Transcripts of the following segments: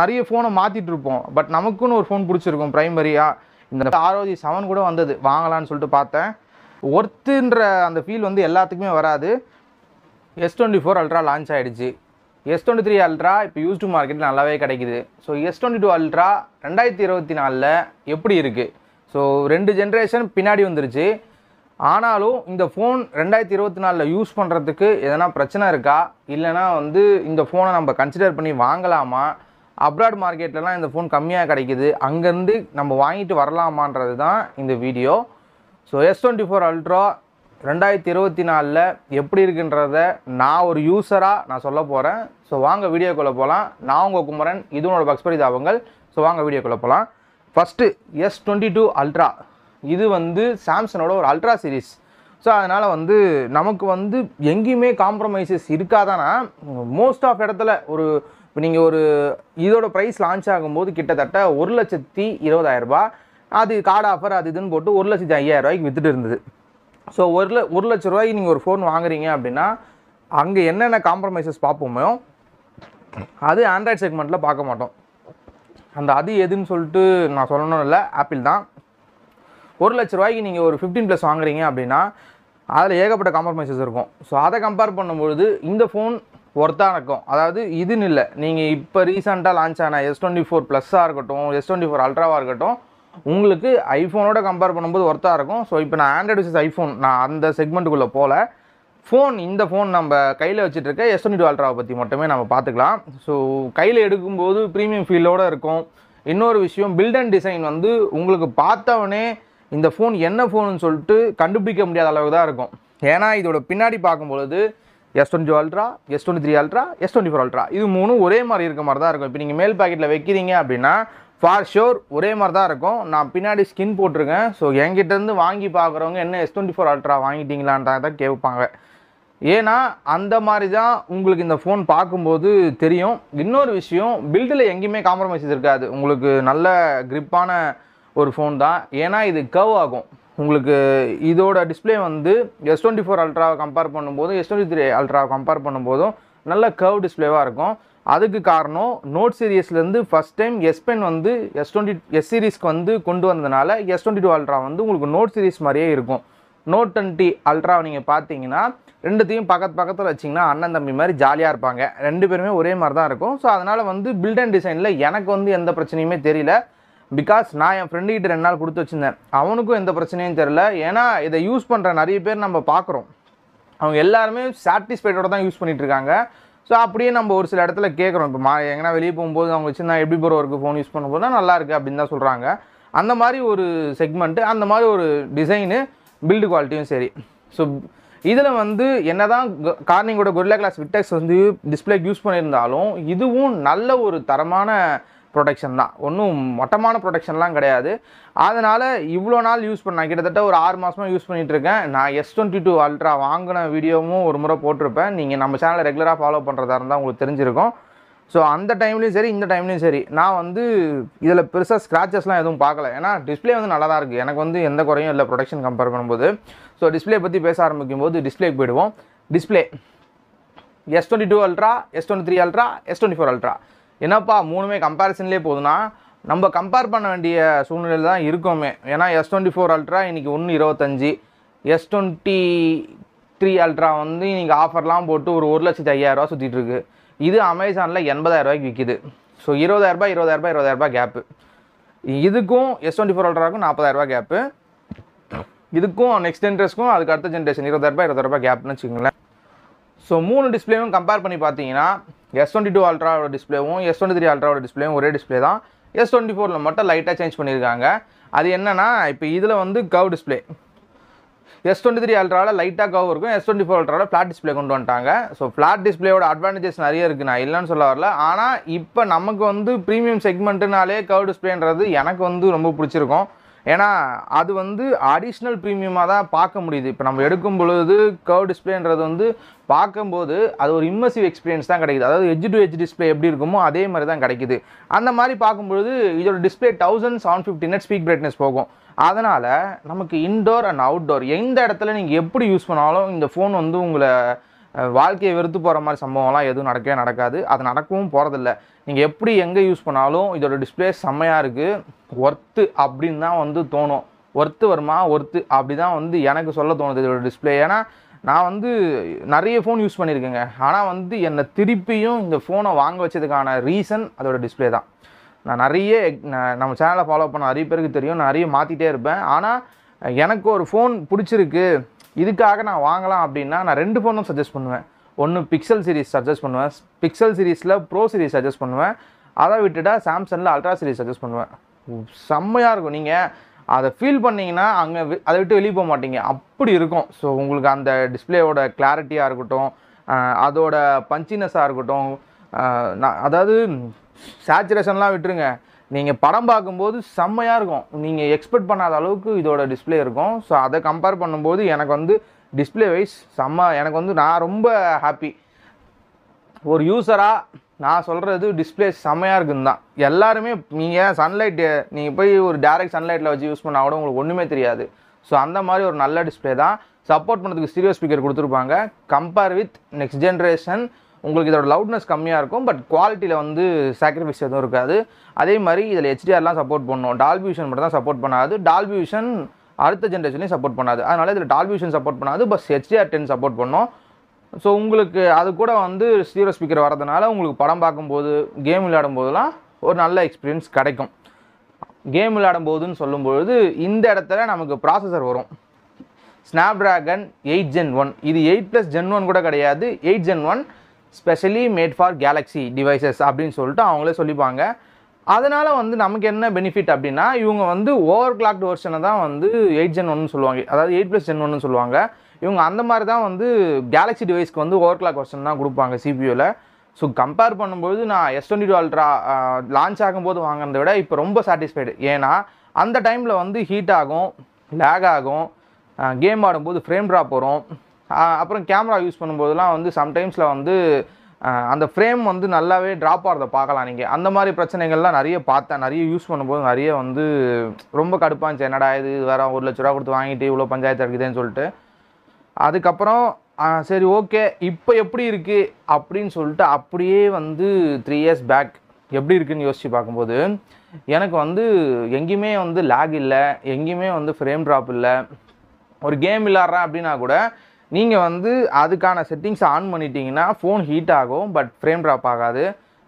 நிறைய ஃபோனை மாற்றிட்டு இருப்போம். பட் நமக்குன்னு ஒரு ஃபோன் பிடிச்சிருக்கும் ப்ரைமரியாக. இந்த ROG 7 கூட வந்தது, வாங்கலான்னு சொல்லிட்டு பார்த்தேன். ஒர்த்துன்ற அந்த ஃபீல் வந்து எல்லாத்துக்குமே வராது. S24 Ultra லான்ச் ஆகிடுச்சு. S23 Ultra இப்போ யூஸ்டு மார்க்கெட்டில் நல்லாவே கிடைக்குது. ஸோ S22 Ultra 2024 எப்படி இருக்குது? ஸோ 2 ஜென்ரேஷன் பின்னாடி வந்துருச்சு. ஆனாலும் இந்த ஃபோன் 2024 யூஸ் பண்ணுறதுக்கு எதனா பிரச்சனை இருக்கா, இல்லைனா வந்து இந்த ஃபோனை நம்ம கன்சிடர் பண்ணி வாங்கலாமா, அப்ராட் மார்க்கெட்லலாம் இந்த ஃபோன் கம்மியாக கிடைக்குது, அங்கேருந்து நம்ம வாங்கிட்டு வரலாமான்றது தான் இந்த வீடியோ. ஸோ S24 Ultra 2024 எப்படி இருக்குன்றத நான் ஒரு யூஸராக நான் சொல்ல போகிறேன். ஸோ வாங்க வீடியோக்குள்ளே போகலாம். நான் உங்கள் குமரன், இது உன்னோட பக்ஸ்பரி தாபங்கள். ஸோ வாங்க வீடியோக்குள்ளே போகலாம். ஃபஸ்ட்டு S22 Ultra, இது வந்து சாம்சங்கோட ஒரு அல்ட்ரா சீரீஸ். ஸோ அதனால் வந்து நமக்கு வந்து எங்கேயுமே காம்ப்ரமைசஸ் இருக்காதானா, மோஸ்ட் ஆஃப் இடத்துல இப்போ நீங்கள் இதோட ப்ரைஸ் லான்ச் ஆகும்போது கிட்டத்தட்ட 1,20,000 அது கார்டு ஆஃபர் அது இதுன்னு போட்டு 1,05,000 வித்துட்டு இருந்தது. ஸோ 1,00,000 ரூபாய்க்கு நீங்கள் ஒரு ஃபோன் வாங்குறீங்க அப்படின்னா அங்கே என்னென்ன காம்ப்ரமைசஸ் பார்ப்போமோ அது ஆண்ட்ராய்ட் செக்மெண்ட்டில் பார்க்க மாட்டோம். அது எதுன்னு சொல்லிட்டு நான் சொல்லணும் இல்லை, ஆப்பிள் தான். 1,00,000 ரூபாய்க்கு நீங்கள் ஒரு 15+ வாங்குறீங்க அப்படின்னா அதில் ஏகப்பட்ட காம்ப்ரமைசஸ் இருக்கும். ஸோ அதை கம்பேர் பண்ணும்பொழுது இந்த ஃபோன் ஒர்த்தாக இருக்கும். அதாவது இதுன்னு இல்லை, நீங்கள் இப்போ ரீசெண்டாக லான்ச் ஆன S24 ப்ளஸ்ஸாக இருக்கட்டும், S24 Ultraவாக இருக்கட்டும், உங்களுக்கு ஐஃபோனோட கம்பேர் பண்ணும்போது ஒர்த்தாக இருக்கும். ஸோ இப்போ நான் ஆண்ட்ராய்டு விசஸ் ஐஃபோன், நான் அந்த செக்மெண்ட்டுக்குள்ளே போகல. இந்த ஃபோன் நம்ம கையில் வச்சுட்டு இருக்க S22 Ultraவை பற்றி மட்டுமே நம்ம பார்த்துக்கலாம். ஸோ கையில் எடுக்கும்போது ப்ரீமியம் ஃபீலோடு இருக்கும். இன்னொரு விஷயம், பில்ட் அண்ட் டிசைன் வந்து உங்களுக்கு பார்த்தவொடனே இந்த ஃபோன் என்ன ஃபோனுன்னு சொல்லிட்டு கண்டுபிடிக்க முடியாத அளவுக்கு தான் இருக்கும். ஏன்னா இதோட பின்னாடி பார்க்கும்பொழுது S22 Ultra, S23 Ultra, S24 Ultra இது மூணும் ஒரே மாதிரி இருக்க மாதிரி தான் இருக்கும். இப்போ நீங்கள் மேல் பாக்கெட்டில் வைக்கிறீங்க அப்படின்னா ஃபார் ஷோர் ஒரே மாதிரி தான் இருக்கும். நான் பின்னாடி ஸ்கின் போட்டிருக்கேன். ஸோ என்கிட்டேருந்து வாங்கி பார்க்குறவங்க என்ன S24 Ultra வாங்கிட்டீங்களான்றத கேட்பாங்க. ஏன்னா அந்த மாதிரி தான் உங்களுக்கு இந்த ஃபோன் பார்க்கும்போது தெரியும். இன்னொரு விஷயம், பில்டில் எங்கேயுமே காம்ப்ரமைசஸ் இருக்காது. உங்களுக்கு நல்ல கிரிப்பான ஒரு ஃபோன் தான். ஏன்னா இது கர்வ் ஆகும். உங்களுக்கு இதோட டிஸ்பிளே வந்து S24 Ultraவை கம்பேர் பண்ணும்போது S23 Ultraவை கம்பேர் பண்ணும்போதும் நல்ல கர்வ் டிஸ்பிளேவாக இருக்கும். அதுக்கு காரணம் நோட் சீரீஸ்லேருந்து ஃபஸ்ட் டைம் S Pen வந்து S சீரீஸ்க்கு வந்து கொண்டு வந்ததுனால S22 Ultra வந்து உங்களுக்கு நோட் சீரீஸ் மாதிரியே இருக்கும். Note 20 Ultraவை நீங்கள் பார்த்தீங்கன்னா ரெண்டுத்தையும் பக்கத்தில் வச்சிங்கன்னா அண்ணன் தம்பி மாதிரி ஜாலியாக இருப்பாங்க. 2 பேருமே ஒரே மாதிரி தான் இருக்கும். ஸோ அதனால் வந்து பில்ட் அண்ட் டிசைனில் எனக்கு வந்து எந்த பிரச்சனையுமே தெரியல. பிகாஸ் நான் என் ஃப்ரெண்டுக்கிட்ட 2 நாள் கொடுத்து வச்சுருந்தேன், அவனுக்கும் எந்த பிரச்சனையும் தெரில. ஏன்னா இதை யூஸ் பண்ணுற நிறைய பேர் நம்ம பார்க்குறோம், அவங்க எல்லாருமே சாட்டிஸ்ஃபைடோட தான் யூஸ் பண்ணிகிட்ருக்காங்க. ஸோ அப்படியே நம்ம ஒரு சில இடத்துல கேட்குறோம், இப்போ எங்கன்னா வெளியே போகும்போது அவங்க வச்சுருந்தா எப்படி ப்ரோ இருக்குது ஃபோன் யூஸ் பண்ணும்போது தான் நல்லா இருக்குது அப்படின்னு தான் சொல்கிறாங்க. அந்த மாதிரி ஒரு செக்மெண்ட்டு, அந்த மாதிரி ஒரு டிசைனு, பில்டு குவாலிட்டியும் சரி. ஸோ இதில் வந்து என்ன தான் கார்னிங்கோட Gorilla Glass Victus வந்து டிஸ்பிளேக்கு யூஸ் பண்ணியிருந்தாலும் இதுவும் நல்ல ஒரு தரமான ப்ரொடெக்ஷன் தான், ஒன்றும் மட்டமான ப்ரொடெக்ஷன்லாம் கிடையாது. அதனால் இவ்வளோ நாள் யூஸ் பண்ணேன், கிட்டத்தட்ட ஒரு 6 மாதமாக யூஸ் பண்ணிகிட்ருக்கேன். நான் S22 Ultra வாங்கின வீடியோவும் ஒரு முறை போட்டிருப்பேன். நீங்கள் நம்ம சேனலை ரெகுலராக ஃபாலோ பண்ணுறதா இருந்தால் உங்களுக்கு தெரிஞ்சிருக்கும். ஸோ அந்த டைம்லேயும் சரி இந்த டைம்லேயும் சரி நான் வந்து இதில் பெருசாக ஸ்க்ராச்சஸ்லாம் எதுவும் பார்க்கல. ஏன்னா டிஸ்பிளே வந்து நல்லா தான் இருக்குது, எனக்கு வந்து எந்த குறையும் இல்லை ப்ரொடெக்ஷன் கம்பேர் பண்ணும்போது. ஸோ டிஸ்பிளே பற்றி பேச ஆரம்பிக்கும் போது டிஸ்பிளேக்கு போயிடுவோம். Display S22 Ultra, S23 Ultra, S24 Ultra என்னப்பா 3மே கம்பேரிசன்லேயே போதுன்னா நம்ம கம்பேர் பண்ண வேண்டிய சூழ்நிலையில் தான் இருக்கோமே. ஏன்னா S24 Ultra இன்றைக்கி 1,25, S23 Ultra வந்து இன்றைக்கி ஆஃபர்லாம் போட்டு ஒரு 1,05,000 சுற்றிட்டு இருக்குது. இது அமேசானில் 80,000 விற்கிது. So 20,000 gap. இதுக்கும் S24 Ultraக்கும் 40,000 கேப்பு. இதுக்கும் நெக்ஸ்ட் ஜென்ரேஷனுக்கும் அதுக்கு அடுத்த ஜென்ரேஷன் 20,000 கேப்னு வச்சுக்கோங்களேன். ஸோ 3 டிஸ்பிளேவும் கம்பேர் பண்ணி பார்த்தீங்கன்னா S22 Ultraவோட டிஸ்பிளேவும் S23 Ultraவோட டிஸ்பிளேவும் ஒரே டிஸ்பிளே தான். S24 மட்டும் லைட்டாக சேஞ்ச் பண்ணியிருக்காங்க. அது என்னென்னா, இப்போ இதில் வந்து கர்வ் டிஸ்பிளே, S23 Ultraவில் லைட்டாக கர்வ் இருக்கும், S24 Ultraவில் ஃப்ளாட் டிஸ்பிளே கொண்டு வந்துட்டாங்க. ஸோ ஃப்ளாட் டிஸ்பிளேயோட அட்வான்டேஜஸ் நிறைய இருக்குது, நான் இல்லைன்னு சொல்ல வரல. ஆனால் இப்போ நமக்கு வந்து ப்ரீமியம் செக்மெண்ட்டுனாலே கர்வ் டிஸ்பிளேன்றது எனக்கு வந்து ரொம்ப பிடிச்சிருக்கும். ஏன்னா அது வந்து அடிஷ்னல் ப்ரீமியமாக தான் பார்க்க முடியுது. இப்போ நம்ம எடுக்கும் பொழுது கர்வ் டிஸ்பிளேன்றது வந்து பார்க்கும்போது அது ஒரு இம்மர்சிவ் எக்ஸ்பீரியன்ஸ் தான் கிடைக்குது. அதாவது எட்ஜ் டு எட்ஜ் டிஸ்பிளே எப்படி இருக்குமோ அதே மாதிரி தான் கிடைக்குது. அந்த மாதிரி பார்க்கும்பொழுது இதோட டிஸ்பிளே 1750 நெட் ஸ்பீக் பிரைட்னஸ் போகும். அதனால் நமக்கு இன்டோர் அண்ட் அவுட்டோர் எந்த இடத்துல நீங்கள் எப்படி யூஸ் பண்ணாலும் இந்த ஃபோன் வந்து உங்களை வாழ்க்கையை வெறுத்து போகிற மாதிரி சம்பவம்லாம் எதுவும் நடக்கவே நடக்காது. அது நடக்கவும் போகிறதில்ல. நீங்கள் எப்படி எங்கே யூஸ் பண்ணாலும் இதோட டிஸ்பிளே செம்மையாக இருக்குது, ஒர்த்து அப்படின்னு தான் வந்து தோணும். ஒர்த்து வருமா, ஒர்த்து அப்படி தான் வந்து எனக்கு சொல்ல தோணுது இதோட டிஸ்பிளே. ஏன்னா நான் வந்து நிறைய ஃபோன் யூஸ் பண்ணியிருக்கேங்க. ஆனால் வந்து என்னை திருப்பியும் இந்த ஃபோனை வாங்க வச்சதுக்கான ரீசன் அதோட டிஸ்பிளே தான். நான் நிறைய நம்ம சேனலை ஃபாலோ பண்ண நிறைய பேருக்கு தெரியும், நிறைய மாற்றிட்டே இருப்பேன். ஆனால் எனக்கு ஒரு ஃபோன் பிடிச்சிருக்கு, இதுக்காக நான் வாங்கலாம் அப்படின்னா நான் 2 ஃபோனும் சஜஸ்ட் பண்ணுவேன். ஒன்று பிக்சல் சீரிஸ் சஜஸ்ட் பண்ணுவேன், பிக்சல் சீரிஸில் ப்ரோ சீரிஸ் சஜஸ்ட் பண்ணுவேன். அதை விட்டுட்டா சாம்சங்கில் அல்ட்ரா சீரிஸ் சஜஸ்ட் பண்ணுவேன். செம்மையாக இருக்கும். நீங்கள் அதை ஃபீல் பண்ணிங்கன்னா அங்கே அதை விட்டு வெளியே போக மாட்டீங்க, அப்படி இருக்கும். ஸோ உங்களுக்கு அந்த டிஸ்பிளேயோட கிளாரிட்டியாக இருக்கட்டும், அதோட பஞ்சினஸாக இருக்கட்டும், அதாவது சேச்சுரேஷன்லாம் விட்டுருங்க, நீங்கள் படம் பார்க்கும்போது செம்மையாக இருக்கும். நீங்கள் எக்ஸ்பெக்ட் பண்ணாத அளவுக்கு இதோட டிஸ்பிளே இருக்கும். ஸோ அதை கம்பேர் பண்ணும்போது எனக்கு வந்து டிஸ்பிளே வைஸ் எனக்கு வந்து நான் ரொம்ப ஹாப்பி. ஒரு யூஸராக நான் சொல்கிறது டிஸ்பிளே செம்மையாக இருக்குன்னு தான். எல்லாருமே நீங்கள் நீங்கள் போய் ஒரு டேரெக்ட் சன்லைட்டில் வச்சு யூஸ் பண்ணால் கூட உங்களுக்கு ஒன்றுமே தெரியாது. ஸோ அந்த மாதிரி ஒரு நல்ல டிஸ்பிளே தான். சப்போர்ட் பண்ணுறதுக்கு ஸ்டீரியோ ஸ்பீக்கர் கொடுத்துருப்பாங்க. கம்பேர் வித் நெக்ஸ்ட் ஜென்ரேஷன் உங்களுக்கு இதோட லவுட்னஸ் கம்மியாக இருக்கும், பட் குவாலிட்டியில் வந்து சாக்ரிஃபைஸ் எதுவும் இருக்காது. அதே மாதிரி இதில் HDRலாம் சப்போர்ட் பண்ணணும், டால்பி விஷன் மட்டும் தான் சப்போர்ட் பண்ணாது. டால்பி விஷன் அடுத்த ஜென்ரேஷன்லேயும் சப்போர்ட் பண்ணாது. அதனால் இதில் டால்பி விஷன் சப்போர்ட் பண்ணாது, பஸ் HDR10 சப்போர்ட் பண்ணோம். ஸோ உங்களுக்கு அது கூட வந்து ஸ்டீரியோ ஸ்பீக்கர் வரதுனால உங்களுக்கு படம் பார்க்கும்போது, கேம் விளையாடும் போதெல்லாம் ஒரு நல்ல எக்ஸ்பீரியன்ஸ் கிடைக்கும். கேம் விளையாடும் போதுன்னு சொல்லும்பொழுது இந்த இடத்துல நமக்கு ப்ராசஸர் வரும், ஸ்னாப்ட்ராகன் 8 Gen 1. இது 8+ Gen 1 கூட கிடையாது, 8 Gen 1 specially made for Galaxy devices அப்படின்னு சொல்லிட்டு அவங்களே சொல்லிப்பாங்க. அதனால் வந்து நமக்கு என்ன பெனிஃபிட் அப்படின்னா, இவங்க வந்து ஓவர் கிளாக்டு வெர்ஷனை தான் வந்து 8 Gen 1 சொல்லுவாங்க, அதாவது 8+ Gen 1 சொல்லுவாங்க. இவங்க அந்த மாதிரி தான் வந்து கேலக்ஸி டிவைஸ்க்கு வந்து ஓவர் கிளாக் வெர்ஷன் தான் கொடுப்பாங்க சிபியூவில். ஸோ கம்பேர் பண்ணும்போது நான் S22 அல்ட்ரா லான்ச் ஆகும்போது வாங்கினதை விட இப்போ ரொம்ப சாட்டிஸ்ஃபைடு. ஏன்னா அந்த டைமில் வந்து ஹீட் ஆகும், லேக் ஆகும், கேம் ஆடும்போது ஃப்ரேம் ட்ராப் வரும், அப்புறம் கேமரா யூஸ் பண்ணும்போதெல்லாம் வந்து சம்டைம்ஸில் வந்து அந்த ஃப்ரேம் வந்து நல்லாவே ட்ராப் ஆகிறத பார்க்கலாம். நீங்கள் அந்த மாதிரி பிரச்சனைகள்லாம் நிறைய பார்த்தேன். நிறைய யூஸ் பண்ணும்போது நிறைய வந்து ரொம்ப கடுப்பாச்சு, என்னடா இது வேறு 1 லட்ச ரூபா கொடுத்து வாங்கிட்டு இவ்வளோ பஞ்சாயத்து இருக்குதுன்னு சொல்லிட்டு. அதுக்கப்புறம் சரி ஓகே இப்போ எப்படி இருக்குது அப்படின்னு சொல்லிட்டு அப்படியே வந்து 3 years பேக் எப்படி இருக்குதுன்னு யோசித்து பார்க்கும்போது எனக்கு வந்து எங்கேயுமே வந்து லேக் இல்லை, எங்கேயுமே வந்து ஃப்ரேம் ட்ராப் இல்லை. ஒரு கேம் விளாட்றேன் அப்படின்னா கூட நீங்கள் வந்து அதுக்கான செட்டிங்ஸை ஆன் பண்ணிட்டீங்கன்னா ஃபோன் ஹீட் ஆகும், பட் ஃப்ரேம் ட்ராப் ஆகாது.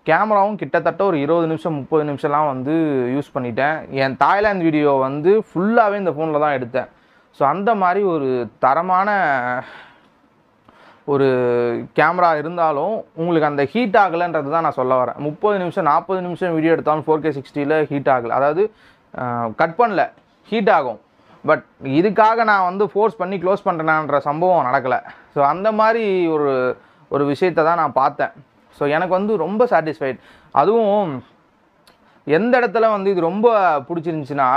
கேமராவும் கிட்டத்தட்ட ஒரு 20 நிமிஷம் 30 நிமிஷம்லாம் வந்து யூஸ் பண்ணிட்டேன். என் தாய்லாந்து வீடியோ வந்து ஃபுல்லாகவே இந்த ஃபோனில் தான் எடுத்தேன். ஸோ அந்த மாதிரி ஒரு தரமான ஒரு கேமரா இருந்தாலும் உங்களுக்கு அந்த ஹீட் ஆகலைன்றது தான் நான் சொல்ல வரேன். 30 நிமிஷம் 40 நிமிஷம் வீடியோ எடுத்தாலும் 4K 60ல் ஹீட் ஆகலை, அதாவது கட் பண்ணல, ஹீட் ஆகும். பட் இதுக்காக நான் வந்து ஃபோர்ஸ் பண்ணி க்ளோஸ் பண்ணுறேனான்ற சம்பவம் நடக்கலை. ஸோ அந்த மாதிரி ஒரு விஷயத்தை தான் நான் பார்த்தேன். ஸோ எனக்கு வந்து ரொம்ப சாட்டிஸ்ஃபைட். அதுவும் எந்த இடத்துல வந்து இது ரொம்ப பிடிச்சிருந்துச்சின்னா,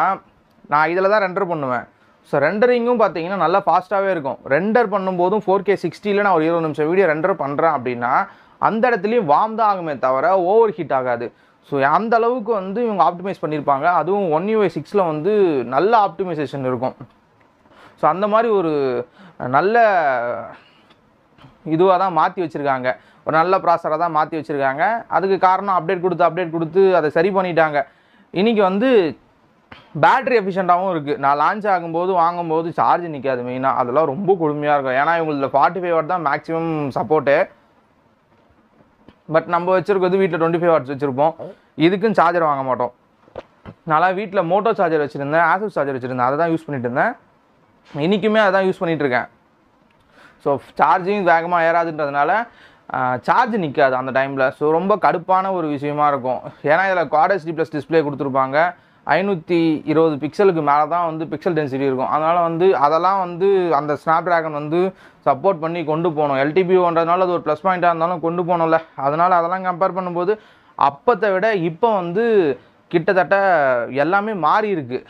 நான் இதில் தான் ரெண்டர் பண்ணுவேன். ஸோ ரெண்டரிங்கும் பார்த்தீங்கன்னா நல்லா ஃபாஸ்ட்டாகவே இருக்கும். ரெண்டர் பண்ணும்போதும் 4K 60ல் நான் ஒரு 20 நிமிஷம் வீடியோ ரெண்டர் பண்ணுறேன் அப்படின்னா அந்த இடத்துலையும் வார்ம் தான் ஆகுமே தவிர ஓவர் ஹீட் ஆகாது. ஸோ அந்த அளவுக்கு வந்து இவங்க ஆப்டிமைஸ் பண்ணியிருப்பாங்க. அதுவும் One UI 6ல் வந்து நல்ல ஆப்டிமைசேஷன் இருக்கும். ஸோ அந்த மாதிரி ஒரு நல்ல இதுவாக தான் மாற்றி வச்சுருக்காங்க, ஒரு நல்ல ப்ராசஸராக தான் மாற்றி வச்சுருக்காங்க. அதுக்கு காரணம் அப்டேட் கொடுத்து அதை சரி பண்ணிட்டாங்க. இன்றைக்கி வந்து பேட்ரி எஃபிஷியண்ட்டாகவும் இருக்குது. நான் லான்ச் ஆகும்போது வாங்கும்போது சார்ஜ் நிற்காது மெயினாக, அதெல்லாம் ரொம்ப கொடுமையாக இருக்கும். ஏன்னா இவங்களுக்கு 45 வாட் தான் மேக்ஸிமம் சப்போர்ட்டு. பட் நம்ம வச்சுருக்கிறது வீட்டில் 25 வாட்ஸ் வச்சுருப்போம். இதுக்குன்னு சார்ஜர் வாங்க மாட்டோம். நான் வீட்டில் மோட்டோ சார்ஜர் வச்சுருந்தேன், ஆசஸ் சார்ஜர் வச்சுருந்தேன், அதை தான் யூஸ் பண்ணிட்டு இருந்தேன். இன்றைக்குமே அதை தான் யூஸ் பண்ணிகிட்ருக்கேன். ஸோ சார்ஜிங் வேகமாக ஏறாதுன்றதுனால சார்ஜ் நிற்காது அந்த டைமில். ஸோ ரொம்ப கடுப்பான ஒரு விஷயமா இருக்கும். ஏன்னா இதில் Quad HD+ டிஸ்பிளே கொடுத்துருப்பாங்க. 520 பிக்சலுக்கு மேலே தான் வந்து பிக்சல் டென்சிட்டி இருக்கும். அதனால் வந்து அதெல்லாம் வந்து அந்த ஸ்னாப்ட்ராகன் வந்து சப்போர்ட் பண்ணி கொண்டு போகணும். LTPOன்றதுனால அது ஒரு ப்ளஸ் பாயிண்ட்டாக இருந்தாலும் கொண்டு போகணும்ல. அதனால் அதெல்லாம் கம்பேர் பண்ணும்போது அப்போத்தை விட இப்போ வந்து கிட்டத்தட்ட எல்லாமே மாறி இருக்குது.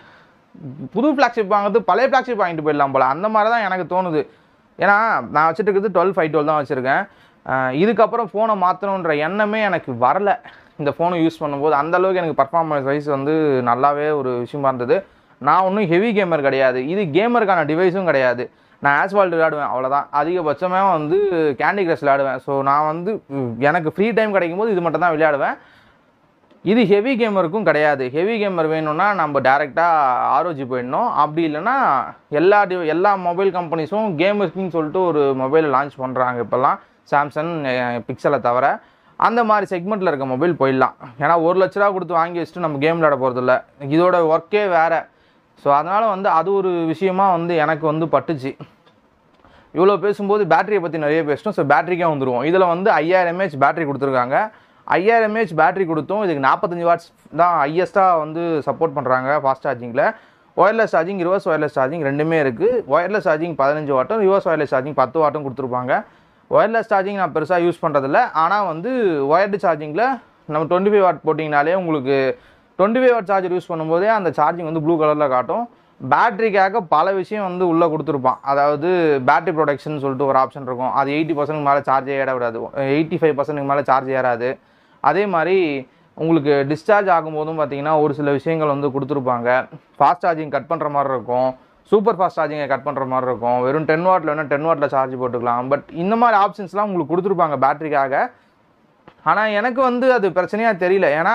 புது ஃப்ளாக்ஷிப் வாங்குறது பழைய ஃப்ளாக்ஷிப் வாங்கிட்டு போயிடலாம் போல், அந்த மாதிரி தான் எனக்கு தோணுது. ஏன்னா நான் வச்சுட்டு இருக்கிறது 12/512 தான் வச்சுருக்கேன். இதுக்கப்புறம் ஃபோனை மாற்றணுன்ற எண்ணமே எனக்கு வரலை. இந்த ஃபோனை யூஸ் பண்ணும்போது அந்தளவுக்கு எனக்கு பர்ஃபார்மன்ஸ் வைஸ் வந்து நல்லாவே ஒரு விஷயமா இருந்தது. நான் ஒன்றும் ஹெவி கேமர் கிடையாது, இது கேமருக்கான டிவைஸும் கிடையாது. நான் ஆஸ்வால்ட் விளையாடுவேன் அவ்வளோதான். அதிகபட்சமாக வந்து கேண்டி கிரஷ் விளையாடுவேன். ஸோ நான் வந்து எனக்கு ஃப்ரீ டைம் கிடைக்கும் போது இது மட்டும் தான் விளையாடுவேன். இது ஹெவி கேமருக்கும் கிடையாது. ஹெவி கேமர் வேணும்னா நம்ம டேரெக்டாக ஆர்ஓஜி போயிடணும். அப்படி இல்லைன்னா எல்லா மொபைல் கம்பெனிஸும் கேமர்ஸ்க்குன்னு சொல்லிட்டு ஒரு மொபைலை லான்ச் பண்ணுறாங்க இப்போல்லாம், சாம்சங் பிக்சலை தவிர. அந்த மாதிரி செக்மெண்ட்டில் இருக்க மொபைல் போயிடலாம். ஏன்னா 1 லட்ச ரூபா கொடுத்து வாங்கி வச்சுட்டு நம்ம கேம் விளையாட போகிறதில்ல, இதோட ஒர்க்கே வேறு. ஸோ அதனால் வந்து அது ஒரு விஷயமாக வந்து எனக்கு வந்து பட்டுச்சு. இவ்வளோ பேசும்போது பேட்டரியை பற்றி நிறைய பேசிட்டோம். ஸோ பேட்டரிக்கே வந்துடுவோம். இதில் வந்து 5000 mAh பேட்டரி கொடுத்துருக்காங்க. 5000 mAh பேட்டரி கொடுத்தும் இதுக்கு 45 வாட்ஸ் தான் ஹையஸ்ட்டாக வந்து சப்போர்ட் பண்ணுறாங்க ஃபாஸ்ட் சார்ஜிங்கில். Wireless charging, reverse wireless charging ரெண்டுமே இருக்குது. ஒயர்லெஸ் சார்ஜிங் 15 வாட்டும், ரிவர்ஸ் ஒயர்லெஸ் சார்ஜிங் 10 வாட்டும் கொடுத்துருப்பாங்க. ஒயர்லெஸ் சார்ஜிங் நான் பெருசாக யூஸ் பண்ணுறதில்ல. ஆனால் வந்து ஒயர்டு சார்ஜிங்கில் நம்ம 25 வாட் போட்டிங்கனாலே உங்களுக்கு 25 வாட் சார்ஜர் யூஸ் பண்ணும்போதே அந்த சார்ஜிங் வந்து ப்ளூ கலரில் காட்டும். பேட்டரிக்காக பல விஷயம் வந்து உள்ளே கொடுத்துருப்பான். அதாவது பேட்டரி ப்ரொடெக்ஷன் சொல்லிட்டு ஒரு ஆப்ஷன் இருக்கும். அது 80% மேலே சார்ஜ் ஏற விடாது, 85% மேலே சார்ஜ் ஏறாது. அதே மாதிரி உங்களுக்கு டிஸ்சார்ஜ் ஆகும்போதும் பார்த்தீங்கன்னா ஒரு சில விஷயங்கள் வந்து கொடுத்துருப்பாங்க. ஃபாஸ்ட் சார்ஜிங் கட் பண்ணுற மாதிரி இருக்கும், சூப்பர் ஃபாஸ்ட் சார்ஜிங்கை கட் பண்ணுற மாதிரி இருக்கும். வெறும் 10 வாட்டில் வேணால் 10 வாட்டில் சார்ஜ் போட்டுக்கலாம். பட் இந்த மாதிரி ஆப்ஷன்ஸ்லாம் உங்களுக்கு கொடுத்துருப்பாங்க பேட்டரிக்காக. ஆனால் எனக்கு வந்து அது பிரச்சனையாக தெரியல. ஏன்னா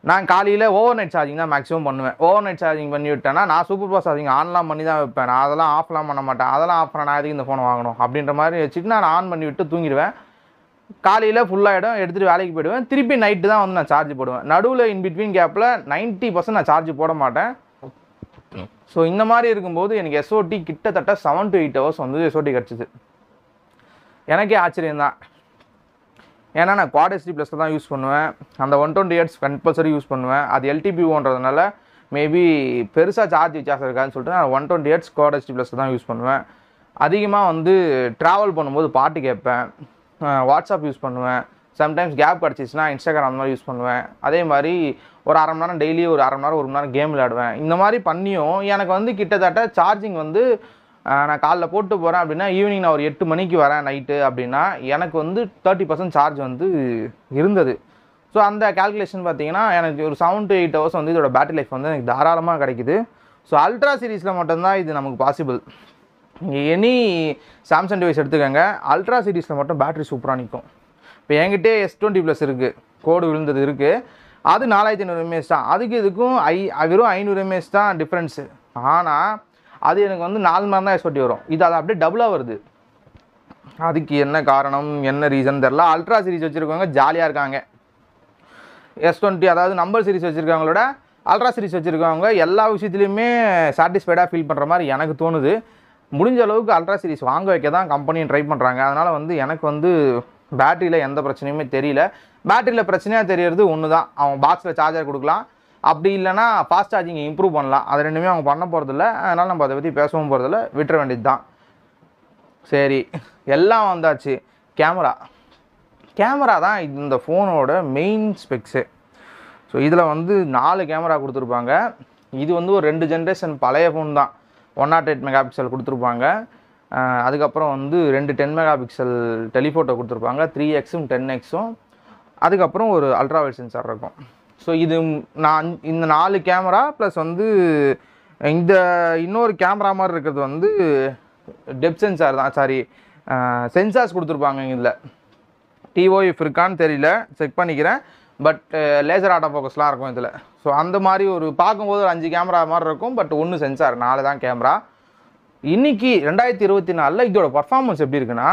நான் காலையில் ஓவர் நைட் சார்ஜிங் தான் மேக்ஸிமம் பண்ணுவேன். ஓவர் நைட் சார்ஜிங் பண்ணி விட்டேன்னா நான் சூப்பர் ஃபாஸ்ட் சார்ஜிங் ஆன்லாம் பண்ணி தான் வைப்பேன். நான் அதெல்லாம் ஆஃப்லாம் பண்ண மாட்டேன். அதெல்லாம் ஆஃப் பண்ண நான் எதுக்கு இந்த ஃபோனை வாங்கணும் அப்படின்ற மாதிரி வச்சுட்டு நான் ஆன் பண்ணி விட்டு தூங்கிடுவேன். காலையில் ஃபுல்லாகிடும், எடுத்துகிட்டு வேலைக்கு போயிடுவேன். திருப்பி நைட்டு தான் வந்து நான் சார்ஜ் போடுவேன். நடுவில் இன்பிட்வீன் கேப்பில் 90% நான் சார்ஜ் போட மாட்டேன். ஸோ இந்த மாதிரி இருக்கும்போது எனக்கு எஸ்ஓடி கிட்டத்தட்ட 7 to 8 hours வந்து எஸ்ஓடி கிடச்சிது. எனக்கே ஆச்சரியம்தான். ஏன்னா நான் குவாட் HD ப்ளஸில் தான் யூஸ் பண்ணுவேன். அந்த 120Hz கம்பல்சரி யூஸ் பண்ணுவேன். அது LTPOன்றதுனால மேபி பெருசாக சார்ஜ் வித்தியாசம் இருக்காதுன்னு சொல்லிட்டு நான் 120Hz குவாட் HD ப்ளஸில் தான் யூஸ் பண்ணுவேன். அதிகமாக வந்து ட்ராவல் பண்ணும்போது பாட்டு கேட்பேன், வாட்ஸ்அப் யூஸ் பண்ணுவேன். சம்டைம்ஸ் கேப் கிடச்சிச்சின்னா இன்ஸ்டாகிராம் அந்த மாதிரி யூஸ் பண்ணுவேன். அதே மாதிரி ஒரு 1/2 மணி நேரம் டெய்லி ஒரு 1/2 மணி நேரம் 1 மணி நேரம் கேம் விளையாடுவேன். இந்த மாதிரி பண்ணியும் எனக்கு வந்து கிட்டத்தட்ட சார்ஜிங் வந்து நான் காலைல போட்டு போகிறேன் அப்படின்னா ஈவினிங் நான் ஒரு 8 மணிக்கு வரேன் நைட்டு அப்படின்னா எனக்கு வந்து 30% சார்ஜ் வந்து இருந்தது. ஸோ அந்த கால்குலேஷன் பார்த்தீங்கன்னா எனக்கு ஒரு 7 to 8 hours வந்து இதோட பேட்டரி லைஃப் வந்து எனக்கு தாராளமாக கிடைக்குது. ஸோ அல்ட்ரா சீரீஸில் மட்டும்தான் இது நமக்கு பாசிபிள். நீங்கள் எனி சாம்சங் டிவைஸ் எடுத்துக்கோங்க, அல்ட்ரா சீரீஸில் மட்டும் பேட்டரி சூப்பராக நிற்கும். இப்போ என்கிட்டே S20+ இருக்குது, கோடு விழுந்தது இருக்குது. அது 4500 mAh தான். அதுக்கு இதுக்கும் வெறும் 500 mAh தான் டிஃப்ரென்ஸு. ஆனால் அது எனக்கு வந்து 4 மணி நேரம் தான் எஸ்ஓடி வரும். இது அது அப்படியே டபுளாக வருது. அதுக்கு என்ன காரணம், என்ன ரீசன் தெரில. அல்ட்ரா சீரிஸ் வச்சுருக்கவங்க ஜாலியாக இருக்காங்க. S20 அதாவது நம்பர் சீரிஸ் வச்சுருக்கவங்களோட அல்ட்ரா சீரிஸ் வச்சுருக்கவங்க எல்லா விஷயத்துலையுமே சாட்டிஸ்ஃபைடாக ஃபீல் பண்ணுற மாதிரி எனக்கு தோணுது. முடிஞ்ச அளவுக்கு அல்ட்ரா சீரிஸ் வாங்க வைக்க தான் கம்பெனியும் ட்ரை பண்ணுறாங்க. அதனால் வந்து எனக்கு வந்து பேட்டரியில் எந்த பிரச்சனையுமே தெரியல. பேட்டரியில் பிரச்சனையாக தெரியறது ஒன்று தான், அவங்க பாக்ஸில் சார்ஜர் கொடுக்கலாம், அப்படி இல்லைனா ஃபாஸ்ட் சார்ஜிங்கை இம்ப்ரூவ் பண்ணலாம். அது ரெண்டுமே அவங்க பண்ண போகிறதில்ல. அதனால் நம்ம அதை பற்றி பேசவும் போகிறதில்ல, விட்டுற வேண்டியது தான். சரி, எல்லாம் வந்தாச்சு. கேமரா தான் இந்த ஃபோனோட மெயின் ஸ்பெக்ஸு. ஸோ இதில் வந்து 4 கேமரா கொடுத்துருப்பாங்க. இது வந்து ஒரு 2 ஜென்ரேஷன் பழைய ஃபோன் தான். 108 மெகாபிக்சல் கொடுத்துருப்பாங்க. அதுக்கப்புறம் வந்து 2 10 மெகாபிக்சல் டெலிஃபோட்டோ கொடுத்துருப்பாங்க, 3xம் 10xம். அதுக்கப்புறம் ஒரு அல்ட்ராவைட் சென்சார் இருக்கும். ஸோ இது நான் இந்த 4 கேமரா ப்ளஸ் வந்து இந்த இன்னொரு கேமரா மாதிரி இருக்கிறது வந்து டெப்த் சென்சார் தான். சாரி, சென்சார்ஸ் கொடுத்துருப்பாங்க. இதில் டிஓஎஃப் இருக்கான்னு தெரியல, செக் பண்ணிக்கிறேன். பட் லேசர் ஆட்டோ ஃபோக்கஸ்லாம் இருக்கும் இதில். ஸோ அந்த மாதிரி ஒரு பார்க்கும்போது ஒரு 5 கேமரா மாதிரி இருக்கும். பட் 1 சென்சார், 4 தான் கேமரா. இன்றைக்கி 2024 இதோட பர்ஃபார்மன்ஸ் எப்படி இருக்குன்னா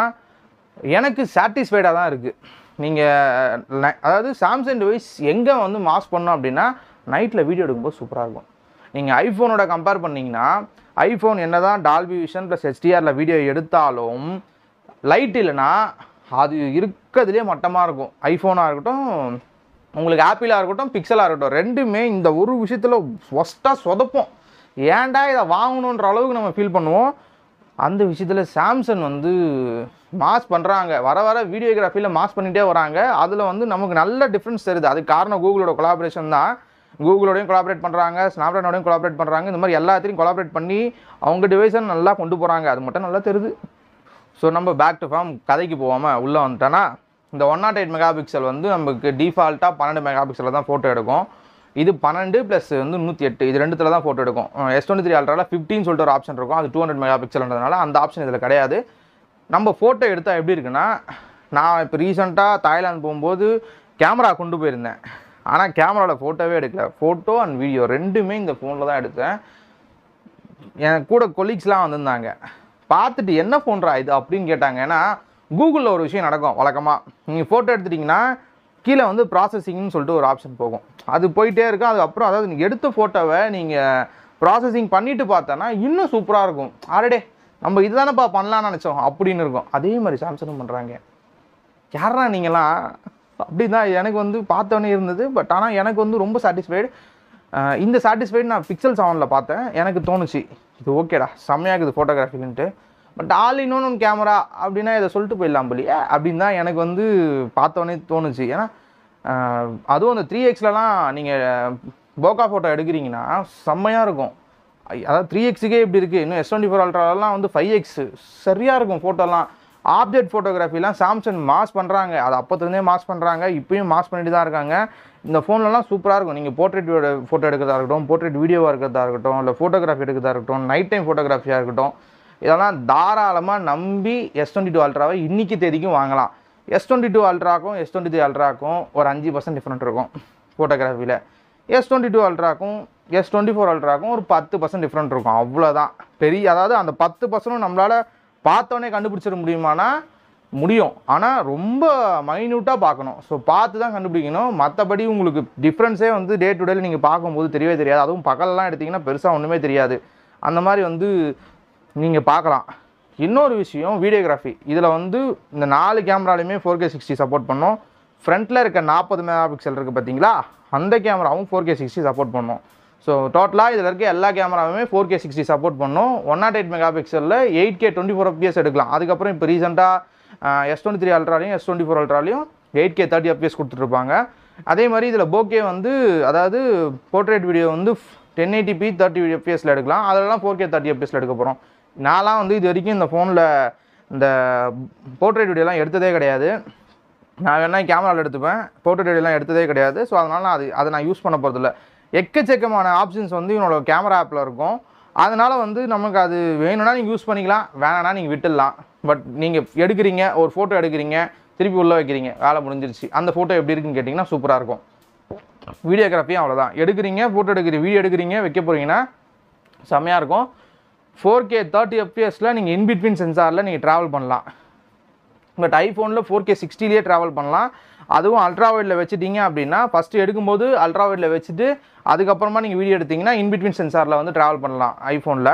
எனக்கு சாட்டிஸ்ஃபைடாக தான் இருக்குது. நீங்கள் அதாவது சாம்சங் டிவைஸ் எங்கே வந்து மாஸ் பண்ணோம் அப்படின்னா நைட்டில் வீடியோ எடுக்கும்போது சூப்பராக இருக்கும். நீங்கள் ஐஃபோனோட கம்பேர் பண்ணிங்கன்னா ஐஃபோன் என்ன தான் டால்பி விஷன் ப்ளஸ் HDRல வீடியோ எடுத்தாலும் லைட் இல்லைன்னா அது இருக்கிறதுலே மட்டமாக இருக்கும். ஐஃபோனாக இருக்கட்டும், உங்களுக்கு ஆப்பிளாக இருக்கட்டும், பிக்சலாக இருக்கட்டும், ரெண்டுமே இந்த ஒரு விஷயத்தில் ஒஸ்ட்டாக சொதப்போம். ஏன்டா இதை வாங்கணுன்ற அளவுக்கு நம்ம ஃபீல் பண்ணுவோம். அந்த விஷயத்தில் சாம்சங் வந்து மாஸ் பண்ணுறாங்க. வர வர வீடியோகிராஃபியில் மாஸ் பண்ணிகிட்டே வராங்க. அதில் வந்து நமக்கு நல்ல டிஃப்ரென்ஸ் தெரியுது. அதுக்கு காரணம் கூகுளோட கொலாபரேஷன் தான். கூகுளோடையும் கொலாபரேட் பண்ணுறாங்க, ஸ்னாப்ட்ராகனோடையும் கொலாபரேட் பண்ணுறாங்க. இந்த மாதிரி எல்லாத்தையும் கொலாபரேட் பண்ணி அவங்க டிவைஸை நல்லா கொண்டு போகிறாங்க. அது மட்டும் நல்லா தெரியுது. ஸோ நம்ம பேக் டு ஃபார்ம் கதைக்கு போகாமல் உள்ளே வந்துட்டோன்னா இந்த 108 மெகாபிக்சல் வந்து நமக்கு டிஃபால்ட்டாக 12 மெகாபிக்சலில் தான் ஃபோட்டோ எடுக்கும். இது 12 ப்ளஸ் வந்து 108 இது ரெண்டுத்துல தான் ஃபோட்டோ எடுக்கும். S23 அல்ட்ராவில் 15 சொல்லிட்டு ஒரு ஆப்ஷன் இருக்கும், அது 200 மெகா பிக்சல்ன்றதுனால அந்த ஆப்ஷன் இதில் கிடையாது. நம்ம ஃபோட்டோ எடுத்தால் எப்படி இருக்குன்னா, நான் இப்போ ரீசெண்டாக தாய்லாந்து போகும்போது கேமரா கொண்டு போயிருந்தேன், ஆனால் கேமராவில் ஃபோட்டோவே எடுக்கல. ஃபோட்டோ அண்ட் வீடியோ ரெண்டுமே இந்த ஃபோனில் தான் எடுத்தேன். எனக்கு கூட கொலீக்ஸ்லாம் வந்திருந்தாங்க, பார்த்துட்டு என்ன ஃபோன்ரா இது அப்படின்னு கேட்டாங்க. ஏன்னா கூகுளில் ஒரு விஷயம் நடக்கும் வழக்கமாக, நீங்கள் ஃபோட்டோ எடுத்துட்டிங்கன்னா கீழே வந்து ப்ராசஸிங்னு சொல்லிட்டு ஒரு ஆப்ஷன் போகும், அது போயிட்டே இருக்கும். அதுக்கப்புறம் அதாவது நீங்கள் எடுத்த ஃபோட்டோவை நீங்கள் ப்ராசஸிங் பண்ணிவிட்டு பார்த்தோன்னா இன்னும் சூப்பராக இருக்கும். ஆல்ரெடி நம்ம இதுதானப்பா பண்ணலான்னு நினச்சோம் அப்படின்னு இருக்கும். அதே மாதிரி சாம்சங்கும் பண்ணுறாங்க. யாரா நீங்களாம் அப்படி தான் எனக்கு வந்து பார்த்தோன்னே இருந்தது. பட் ஆனால் எனக்கு வந்து ரொம்ப சாட்டிஸ்ஃபைடு. இந்த சாட்டிஸ்ஃபைடு நான் பிக்சல் 7ல் பார்த்தேன், எனக்கு தோணுச்சு இது ஓகேடா செம்மையாக இருக்குது ஃபோட்டோகிராஃபின்ட்டு. But all in one camera அப்படின்னா இதை சொல்லிட்டு போயிடலாம் போலியே அப்படின்னு தான் எனக்கு வந்து பார்த்தோன்னே தோணுச்சு. ஏன்னா அதுவும் அந்த 3Xலலாம் நீங்கள் போக்கா ஃபோட்டோ எடுக்கிறீங்கன்னா செம்மையாக இருக்கும். அதாவது 3Xக்கே இப்படி இருக்குது, இன்னும் S24 அல்ட்ராலாம் வந்து 5X சரியாக இருக்கும் ஃபோட்டோலாம். ஆப்ஜெக்ட் ஃபோட்டோகிராஃபிலாம் சாம்சங் மாஸ் பண்ணுறாங்க, அது அப்போத்துலேருந்தே மாஸ் பண்ணுறாங்க, இப்போயும் மாஸ் பண்ணிட்டு தான் இருக்காங்க. இந்த ஃபோன்லலாம் சூப்பராக இருக்கும். நீங்கள் போர்ட்ரேட் ஃபோட்டோ எடுக்கிறதா இருக்கட்டும், போர்ட்ரேட் வீடியோவாக இருக்கிறதா இருக்கட்டும், இல்லை ஃபோட்டோகிராஃபி எடுக்கிறதா இருக்கட்டும், நைட் டைம் ஃபோட்டோகிராஃபியாக இருக்கட்டும், இதெல்லாம் தாராளமாக நம்பி S22 அல்ட்ராவை இன்றைக்கி தேதிக்கும் வாங்கலாம். S22 அல்ட்ராக்கும் S23 அல்ட்ராக்கும் ஒரு 5% டிஃப்ரெண்ட் இருக்கும் ஃபோட்டோகிராஃபியில். S22 அல்ட்ராக்கும் S24 அல்ட்ராக்கும் ஒரு 10% டிஃப்ரெண்ட் இருக்கும், அவ்வளோதான். அதாவது அந்த 10% நம்மளால் பார்த்தோன்னே கண்டுபிடிச்சிட முடியுமானா முடியும், ஆனால் ரொம்ப மைன்யூட்டாக பார்க்கணும். ஸோ பார்த்து தான் கண்டுபிடிக்கணும். மற்றபடி உங்களுக்கு டிஃப்ரென்ஸே வந்து டே டு டேல நீங்கள் பார்க்கும்போது தெரியவே தெரியாது. அதுவும் பகலெலாம் எடுத்திங்கன்னா பெருசாக ஒன்றுமே தெரியாது. அந்த மாதிரி வந்து நீங்கள் பார்க்கலாம். இன்னொரு விஷயம் வீடியோகிராஃபி, இதில் வந்து இந்த 4 கேமராலையுமே 4K 60 சப்போர்ட் பண்ணோம். ஃப்ரண்ட்டில் இருக்க 40 மெகா பிக்சல் இருக்குது பார்த்தீங்களா, அந்த கேமராவும் 4K 60 சப்போர்ட் பண்ணோம். ஸோ டோட்டலாக இதில் இருக்க எல்லா கேமராவுமே 4K 60 சப்போர்ட் பண்ணோம். 108 மெகா பிக்சலில் 8K 24 FPS எடுக்கலாம். அதுக்கப்புறம் இப்போ ரீசெண்டாக S23 அல்ட்ராலையும் S24 அல்ட்ராலையும் 8K 30 FPS கொடுத்துட்ருப்பாங்க. அதே மாதிரி இதில் போகே வந்து அதாவது போர்ட்ரேட் வீடியோ வந்து 1080p 30 FPSல எடுக்கலாம். அதெல்லாம் 4K 30 FPSல எடுக்க போகிறோம். நான்லாம் வந்து இது வரைக்கும் இந்த ஃபோனில் இந்த போர்ட்ரேட் வீடியோலாம் எடுத்ததே கிடையாது. நான் வேணா கேமராவில் எடுத்துப்பேன், போர்ட்ரேட் வீடியோலாம் எடுத்ததே கிடையாது. ஸோ அதனால் நான் அதை நான் யூஸ் பண்ண போகிறதில்ல. எக்கச்சக்கமான ஆப்ஷன்ஸ் வந்து இவனோட கேமரா ஆப்பில் இருக்கும். அதனால் வந்து நமக்கு அது வேணும்னா நீங்கள் யூஸ் பண்ணிக்கலாம், வேணான்னா நீங்கள் விட்டுடலாம். பட் நீங்கள் எடுக்கிறீங்க, ஒரு ஃபோட்டோ எடுக்கிறீங்க, திருப்பி உள்ளே வைக்கிறீங்க, வேலை முடிஞ்சிருச்சு. அந்த ஃபோட்டோ எப்படி இருக்குன்னு கேட்டிங்கன்னா சூப்பராக இருக்கும். வீடியோகிராஃபியும் அவ்வளோதான். எடுக்கிறீங்க, ஃபோட்டோ எடுக்கிறீங்க, வீடியோ எடுக்கிறீங்க, வைக்க போகிறீங்கன்னா செம்மையாக இருக்கும். 4K 30 FPSல நீங்கள் இன்பிட்வீன் சென்சாரில் நீங்கள் ட்ராவல் பண்ணலாம். பட் ஐஃபோனில் 4K 60லேயே ட்ராவல் பண்ணலாம். அதுவும் அல்ட்ரா வைடில் வச்சுட்டிங்க அப்படின்னா ஃபஸ்ட்டு எடுக்கும்போது அல்ட்ரா வைடில் வச்சுட்டு அதுக்கப்புறமா நீங்கள் வீடியோ எடுத்திங்கன்னா இன்பிட்வீன் சென்சாரில் வந்து ட்ராவல் பண்ணலாம் ஐஃபோனில்.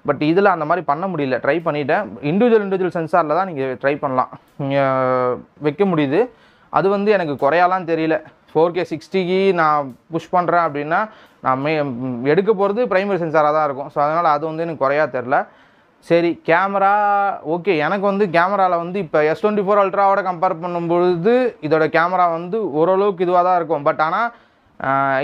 பட் இதில் அந்த மாதிரி பண்ண முடியல, ட்ரை பண்ணிவிட்டேன். இண்டிவிஜுவல் சென்சாரில் தான் நீங்கள் ட்ரை பண்ணலாம், நீங்கள் வைக்க முடியுது. அது வந்து எனக்கு குறையாலாம் தெரியல. 4K 60க்கு நான் புஷ் பண்ணுறேன் அப்படின்னா நான் எடுக்க போகிறது ப்ரைமரி சென்சாராக தான் இருக்கும். ஸோ அதனால் அது வந்து எனக்கு குறையா தெரில. சரி, கேமரா ஓகே. எனக்கு வந்து கேமராவில் வந்து இப்போ S24 அல்ட்ராவோட கம்பேர் பண்ணும்பொழுது இதோட கேமரா வந்து ஓரளவுக்கு இதுவாக தான் இருக்கும். பட் ஆனால்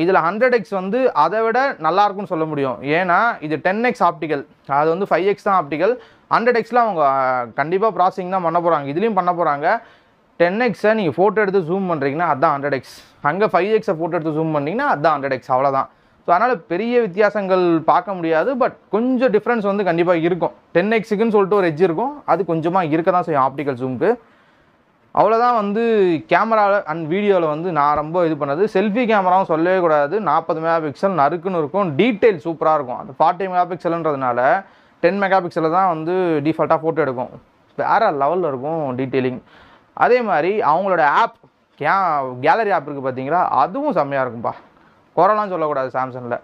இதில் 100x வந்து அதை விட நல்லாயிருக்கும்னு சொல்ல முடியும். ஏன்னா இது 10x ஆப்டிக்கல், அது வந்து 5x தான் ஆப்டிக்கல். 100xல அவங்க கண்டிப்பாக ப்ராசஸிங் தான் பண்ண போகிறாங்க, இதுலேயும் பண்ண போகிறாங்க. 10xை நீங்கள் ஃபோட்டோ எடுத்து ஜூம் பண்ணுறீங்கன்னா அதுதான் 100x, அங்கே 5xை ஃபோட்டோ எடுத்து ஜூம் பண்ணிங்கன்னா அதுதான் 100x, அவ்வளோதான். ஸோ அதனால் பெரிய வித்தியாசங்கள் பார்க்க முடியாது. பட் கொஞ்சம் டிஃப்ரென்ஸ் வந்து கண்டிப்பாக இருக்கும். 10xக்குன்னு சொல்லிட்டு ஒரு எட்ஜ் இருக்கும், அது கொஞ்சமாக இருக்க தான் செய்யும் ஆப்டிக்கல் ஜூமுக்கு. அவ்வளோதான் வந்து கேமரா அண்ட் வீடியோவில் வந்து நான் ரொம்ப இது பண்ணது. செல்ஃபி கேமராவும் சொல்லவே கூடாது. 40 மெகா பிக்சல் நறுக்குன்னு இருக்கும், டீட்டெயில் சூப்பராக இருக்கும். அந்த 40 மெகா பிக்சல்ன்றதுனால 10 மெகா பிக்சலில் தான் வந்து டிஃபால்ட்டாக ஃபோட்டோ எடுக்கும், வேறு லெவலில் இருக்கும் டீட்டெயிலிங். அதே மாதிரி அவங்களோட ஆப் கேலரி ஆப் இருக்குது பார்த்தீங்களா, அதுவும் செம்மையாக இருக்கும்பா, குறைலாம் சொல்லக்கூடாது சாம்சங்கில்.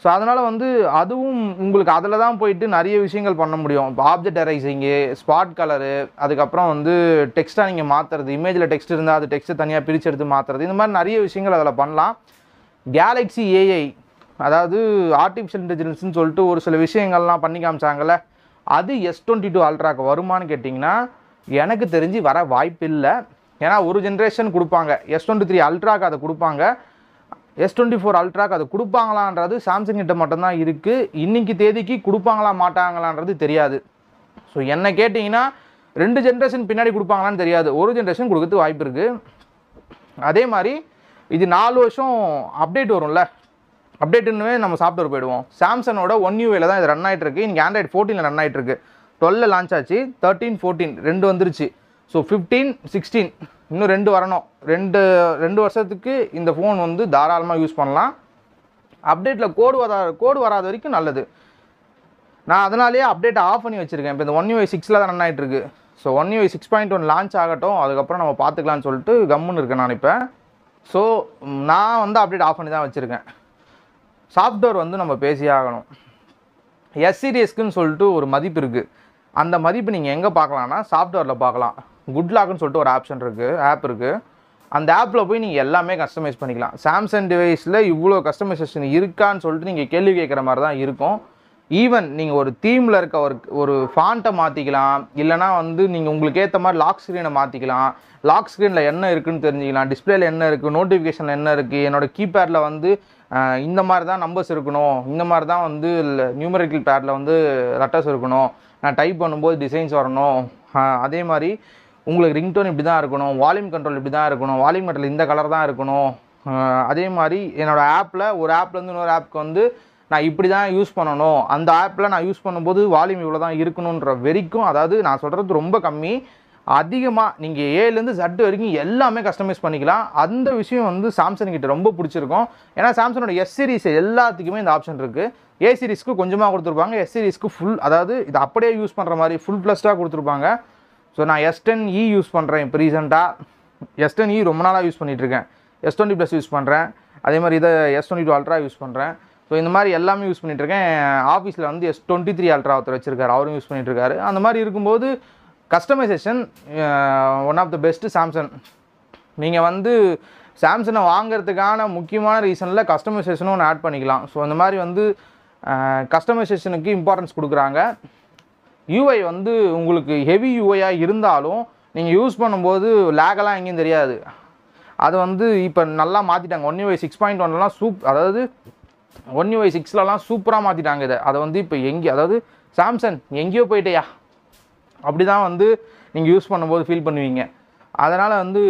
ஸோ அதனால் வந்து அதுவும் உங்களுக்கு அதில் தான் போயிட்டு நிறைய விஷயங்கள் பண்ண முடியும். இப்போ ஆப்ஜெக்ட் எரைசிங்கு, ஸ்பாட் கலரு, அதுக்கப்புறம் வந்து டெக்ஸ்ட்டாக நீங்கள் மாற்றுறது, இமேஜில் டெக்ஸ்ட் இருந்தால் அது டெக்ஸ்ட்டு தனியாக பிரித்து எடுத்து மாற்றுறது, இந்த மாதிரி நிறைய விஷயங்கள் அதில் பண்ணலாம். கேலக்ஸி AI, அதாவது ஆர்டிஃபிஷியல் இன்டெலிஜென்ஸ்னு சொல்லிட்டு ஒரு சில விஷயங்கள்லாம் பண்ணி காமிச்சாங்கல்ல, அது S22 அல்ட்ராக்கு வருமானு கேட்டிங்கன்னா எனக்கு தெரிஞ்சு வர வாய்ப்பு இல்லை. ஏன்னா ஒரு ஜென்ரேஷன் கொடுப்பாங்க, S23 அல்ட்ராக்கு அதை கொடுப்பாங்க, S24 அல்ட்ராக்கு அது கொடுப்பாங்களான்றது சாம்சங் கிட்ட மட்டும்தான் இருக்குது. இன்றைக்கி தேதிக்கு கொடுப்பாங்களா மாட்டாங்களான்றது தெரியாது. ஸோ என்ன கேட்டிங்கன்னா 2 ஜென்ரேஷன் பின்னாடி கொடுப்பாங்களான்னு தெரியாது, ஒரு ஜென்ரேஷன் கொடுக்கறதுக்கு வாய்ப்பு இருக்குது. அதே மாதிரி இது 4 வருஷம் அப்டேட் வரும்ல, அப்டேட்டுன்னு நம்ம சாஃப்ட்வேர் போயிடுவோம். சாம்சங்கோட 1UI தான் இது ரன் ஆகிட்டு இருக்கு. இன்றைக்கி Android 14 ரன் ஆகிட்டு இருக்கு. 12 லான்ச் ஆச்சு, 13, 14 2 வந்துருச்சு. ஸோ 15, 16 இன்னும் 2 வரணும். ரெண்டு வருஷத்துக்கு இந்த ஃபோன் வந்து தாராளமாக யூஸ் பண்ணலாம். அப்டேட்டில் கோடு வராத வரைக்கும் நல்லது. நான் அதனாலேயே அப்டேட் ஆஃப் பண்ணி வச்சுருக்கேன். இப்போ இந்த 1UI 6 தான் ரன் ஆகிட்டு இருக்கு. ஸோ 1UI 6.1 லான்ச் ஆகட்டும், அதுக்கப்புறம் நம்ம பார்த்துக்கலான்னு சொல்லிட்டு கம்முன்னு இருக்கேன் நான் இப்போ. ஸோ நான் வந்து அப்டேட் ஆஃப் பண்ணி தான் வச்சுருக்கேன். சாஃப்ட்வேர் வந்து நம்ம பேசியே ஆகணும். எஸ் சீரியஸ்க்குன்னு சொல்லிட்டு ஒரு மதிப்பு இருக்குது. அந்த மதிப்பு நீங்கள் எங்கே பார்க்கலான்னா சாஃப்ட்வேரில் பார்க்கலாம். குட்லாக்னு சொல்லிட்டு ஒரு ஆப் இருக்குது. அந்த ஆப்பில் போய் நீங்கள் எல்லாமே கஸ்டமைஸ் பண்ணிக்கலாம். சாம்சங் டிவைஸில் இவ்வளோ கஸ்டமைசேஷன் இருக்கான்னு சொல்லிட்டு நீங்கள் கேள்வி கேட்குற மாதிரி தான் இருக்கும். ஈவன் நீங்கள் ஒரு தீமில் இருக்க ஒரு ஃபாண்ட்டை மாற்றிக்கலாம். இல்லைனா வந்து நீங்கள் உங்களுக்கு ஏற்ற மாதிரி லாக் ஸ்க்ரீனை மாற்றிக்கலாம். லாக் ஸ்க்ரீனில் என்ன இருக்குதுன்னு தெரிஞ்சுக்கலாம். டிஸ்பிளேல என்ன இருக்குது, நோட்டிஃபிகேஷன் என்ன இருக்குது, என்னோடய கீபேடில் வந்து இந்த மாதிரி தான் நம்பர்ஸ் இருக்கணும், இந்த மாதிரி தான் வந்து நியூமரிக்கல் பேடில் வந்து லெட்டர்ஸ் இருக்கணும், நான் டைப் பண்ணும்போது டிசைன்ஸ் வரணும், அதே மாதிரி உங்களுக்கு ரிங்டோன் இப்படி தான் இருக்கணும், வால்யூம் கண்ட்ரோல் இப்படி தான் இருக்கணும், வால்யூம் கண்ட்ரோல் இந்த கலர் தான் இருக்கணும். அதே மாதிரி என்னோடய ஆப்பில் ஒரு ஆப்லேருந்து இன்னொரு ஆப்புக்கு வந்து நான் இப்படி தான் யூஸ் பண்ணணும், அந்த ஆப்பில் நான் யூஸ் பண்ணும்போது வால்யூம் இவ்வளோ தான் இருக்கணுன்ற வரைக்கும், அதாவது நான் சொல்கிறது ரொம்ப கம்மி, அதிகமாக நீங்கள் ஏலேருந்து Z வரைக்கும் எல்லாமே கஸ்டமைஸ் பண்ணிக்கலாம். அந்த விஷயம் வந்து சாம்சங் கிட்ட ரொம்ப பிடிச்சிருக்கும். ஏன்னா சாம்சங்கோட எஸ் சீரிஸ் எல்லாத்துக்குமே இந்த ஆப்ஷன் இருக்குது. ஏ சீரிஸ்க்கு கொஞ்சமாக கொடுத்துருப்பாங்க, எஸ் சீரிஸ்க்கு ஃபுல், அதாவது இது அப்படியே யூஸ் பண்ணுற மாதிரி ஃபுல் ப்ளஸ்டாக கொடுத்துருப்பாங்க. ஸோ நான் S10e யூஸ் பண்ணுறேன். இப்போ ரீசெண்டாக S10e ரொம்ப நாளாக யூஸ் பண்ணிகிட்ருக்கேன். S20+ யூஸ் பண்ணுறேன். அதே மாதிரி இதை S22 Ultra யூஸ் பண்ணுறேன். ஸோ இந்த மாதிரி எல்லாமே யூஸ் பண்ணிகிட்ருக்கேன். ஆஃபீஸில் வந்து S23 Ultra ஒருத்தர் வச்சுருக்காரு, அவரும் யூஸ் பண்ணிகிட்ருக்காரு. அந்த மாதிரி இருக்கும்போது customization one of the best Samsung. நீங்கள் வந்து சாம்சங்கை வாங்கிறதுக்கான முக்கியமான ரீசனில் கஸ்டமைசேஷனும் ஒன்று ஆட் பண்ணிக்கலாம். ஸோ அந்த மாதிரி வந்து கஸ்டமைசேஷனுக்கு இம்பார்ட்டன்ஸ் கொடுக்குறாங்க. யூஐ வந்து உங்களுக்கு ஹெவி யூஐயாக இருந்தாலும் நீங்கள் யூஸ் பண்ணும்போது லேகெல்லாம் எங்கேயும் தெரியாது. அது வந்து இப்போ நல்லா மாற்றிட்டாங்க. 1UI 6.1லாம் அதாவது 1UI 6லலாம் சூப்பராக மாற்றிட்டாங்க இதை. அதை வந்து இப்போ அதாவது சாம்சங் எங்கேயோ போயிட்டேயா அப்படி தான் வந்து நீங்கள் யூஸ் பண்ணும்போது ஃபீல் பண்ணுவீங்க. அதனால் வந்து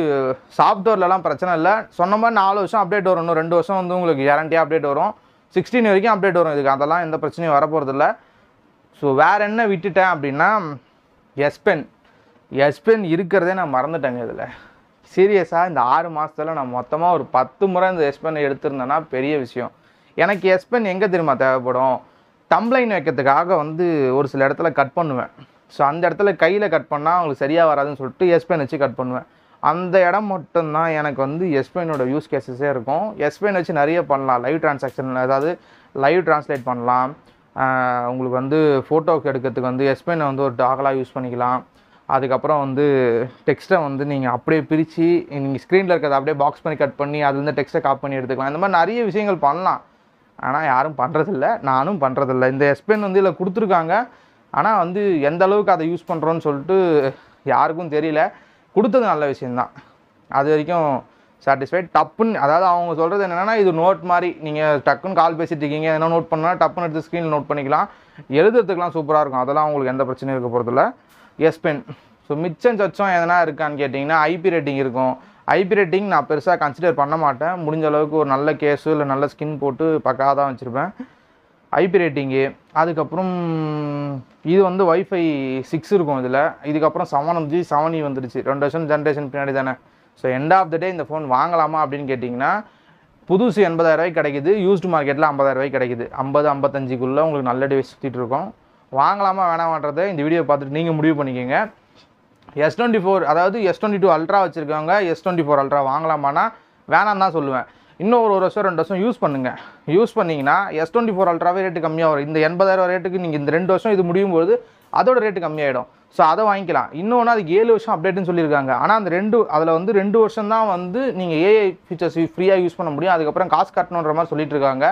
சாஃப்ட்வேர்லலாம் பிரச்சனை இல்லை. சொன்ன மாதிரி 4 வருஷம் அப்டேட் வரும், இன்னும் 2 வருஷம் வந்து உங்களுக்கு கேரண்டியாக அப்டேட் வரும். 16 வரைக்கும் அப்டேட் வரும். இதுக்கு அதெல்லாம் எந்த பிரச்சனையும் வரப்போகிறதில்ல. ஸோ வேறு என்ன விட்டுட்டேன் அப்படின்னா எஸ் பென் இருக்கிறதே நான் மறந்துட்டேங்க. இதில் சீரியஸாக இந்த 6 மாதத்தில் நான் மொத்தமாக ஒரு 10 முறை இந்த எஸ் பென் எடுத்திருந்தேன்னா பெரிய விஷயம். எனக்கு எஸ் பென் எங்கே தெரியுமா தேவைப்படும், தம்ப்லைன் வைக்கிறதுக்காக வந்து ஒரு சில இடத்துல கட் பண்ணுவேன். ஸோ அந்த இடத்துல கையில் கட் பண்ணால் அவங்களுக்கு சரியாக வராதுன்னு சொல்லிட்டு எஸ் பென் வச்சு கட் பண்ணுவேன். அந்த இடம் மட்டும்தான் எனக்கு வந்து எஸ் பென்னோட யூஸ் கேஸஸே இருக்கும். எஸ் பென் வச்சு நிறைய பண்ணலாம். லைவ் டிரான்சாக்ஷன், அதாவது லைவ் டிரான்ஸ்லேட் பண்ணலாம். உங்களுக்கு வந்து ஃபோட்டோக்கு எடுக்கிறதுக்கு வந்து எஸ் பென்னை வந்து ஒரு டாகலாக யூஸ் பண்ணிக்கலாம். அதுக்கப்புறம் வந்து டெக்ஸ்ட்டை வந்து நீங்கள் அப்படியே பிரித்து நீங்கள் ஸ்க்ரீனில் இருக்கிறத அப்படியே பாக்ஸ் பண்ணி கட் பண்ணி அதுலேருந்து டெக்ஸ்ட்டை காப்பி பண்ணி எடுத்துக்கலாம். இந்த மாதிரி நிறைய விஷயங்கள் பண்ணலாம். ஆனால் யாரும் பண்ணுறதில்ல, நானும் பண்ணுறதில்ல. இந்த எஸ் பென் வந்து இதில் கொடுத்துருக்காங்க. ஆனால் வந்து எந்த அளவுக்கு அதை யூஸ் பண்ணுறோன்னு சொல்லிட்டு யாருக்கும் தெரியல. கொடுத்தது நல்ல விஷயந்தான். அது வரைக்கும் சாட்டிஸ்ஃபைட். டப்புன்னு, அதாவது அவங்க சொல்கிறது என்னென்னா, இது நோட் மாதிரி நீங்கள் டக்குன்னு கால் பேசிட்டு இருக்கீங்க, என்ன நோட் பண்ணால் டப்புன்னு எடுத்து ஸ்க்ரீனில் நோட் பண்ணிக்கலாம். எழுதுறதுக்குலாம் சூப்பராக இருக்கும். அதெல்லாம் உங்களுக்கு எந்த பிரச்சனையும் இருக்க போகிறதில்ல. S pen. ஸோ மிச்சம் சச்சம் எதனா இருக்கான்னு கேட்டிங்கன்னா ஐபி ரேட்டிங் இருக்கும். ஐபி ரேட்டிங் நான் பெருசாக கன்சிடர் பண்ண மாட்டேன். முடிஞ்ச அளவுக்கு ஒரு நல்ல கேஸு இல்லை நல்ல ஸ்கின் போட்டு பக்காக தான் வச்சுருப்பேன். IP rating. அதுக்கப்புறம் இது வந்து வைஃபை 6 இருக்கும் இதில். இதுக்கப்புறம் 7G 7E வந்துடுச்சு. 2 வருஷம் ஜென்ரேஷன் பின்னாடி தானே. ஸோ எண்ட் ஆஃப் த டே இந்த ஃபோன் வாங்கலாமா அப்படின்னு கேட்டிங்கன்னா, புதுசு 80,000 கிடைக்குது, யூஸ்டு மார்க்கெட்டில் 50,000 கிடைக்குது. 50-55க்குள்ளே உங்களுக்கு நல்ல டிவைஸ் சுற்றிட்டு இருக்கும். வாங்கலாமா வேணாமான்றதை இந்த வீடியோ பார்த்துட்டு நீங்கள் முடிவு பண்ணிக்கோங்க. S24, அதாவது S22 Ultra வச்சுருக்கவங்க S24 Ultra வாங்கலாமான்னா வேணாம் தான் சொல்லுவேன். இன்னும் ஒரு வருஷம் 2 வருஷம் யூஸ் பண்ணுங்கள். யூஸ் பண்ணிங்கன்னா S24 Ultraவே ரேட்டு கம்மியாக வரும். இந்த 80,000 ரேட்டுக்கு நீங்கள் இந்த 2 வருஷம் இது முடியும் போது அதோட ரேட்டு கம்மியாகிடும். ஸோ அதை வாங்கிக்கலாம். இன்னொன்று அதுக்கு 7 வருஷம் அப்டேட்டுன்னு சொல்லியிருக்காங்க. ஆனால் அந்த அதில் வந்து 2 வருஷம் தான் வந்து நீங்கள் ஏஐ ஃபீச்சர்ஸ் ஃப்ரீயாக யூஸ் பண்ண முடியும். அதுக்கப்புறம் காசு கட்டணுன்ற மாதிரி சொல்லிட்டு இருக்காங்க.